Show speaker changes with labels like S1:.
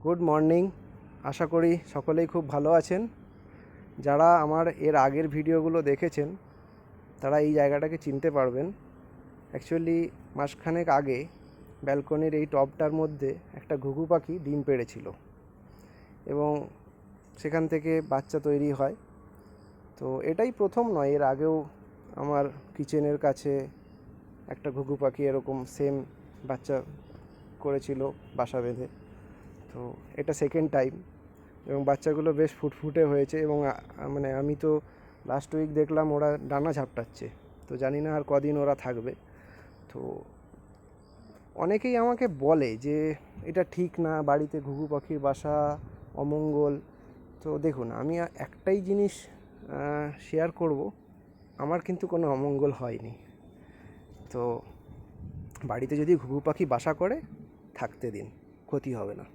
S1: Good morning. আশা করি সকলেই খুব ভালো আছেন। যারা আমার এর আগের ভিডিওগুলো দেখেছেন তারা এই জায়গাটাকে চিনতে পারবেন। অ্যাকচুয়ালি মাসখানেক আগে ব্যালকনির এই টবটার মধ্যে একটা ঘুঘু পাখি ডিম পেড়েছিল এবং সেখান থেকে বাচ্চা তৈরি হয়। তো এটাই প্রথম নয়, এর আগেও আমার কিচেনের কাছে একটা ঘুঘু পাখি এরকম সেম বাচ্চা করেছিল বাসা বেঁধে। তো এটা সেকেন্ড টাইম এবং বাচ্চাগুলো বেশ ফুটফুটে হয়েছে এবং মানে আমি তো লাস্ট উইক দেখলাম ওরা ডানা ঝাপটাচ্ছে। তো জানি না আর কদিন ওরা থাকবে। তো অনেকেই আমাকে বলে যে এটা ঠিক না, বাড়িতে ঘুঘু পাখির বাসা অমঙ্গল। তো দেখুন, আমি একটাই জিনিস শেয়ার করব, আমার কিন্তু কোনো অমঙ্গল হয়নি। তো বাড়িতে যদি ঘুঘু পাখি বাসা করে থাকতে দিন, ক্ষতি হবে না।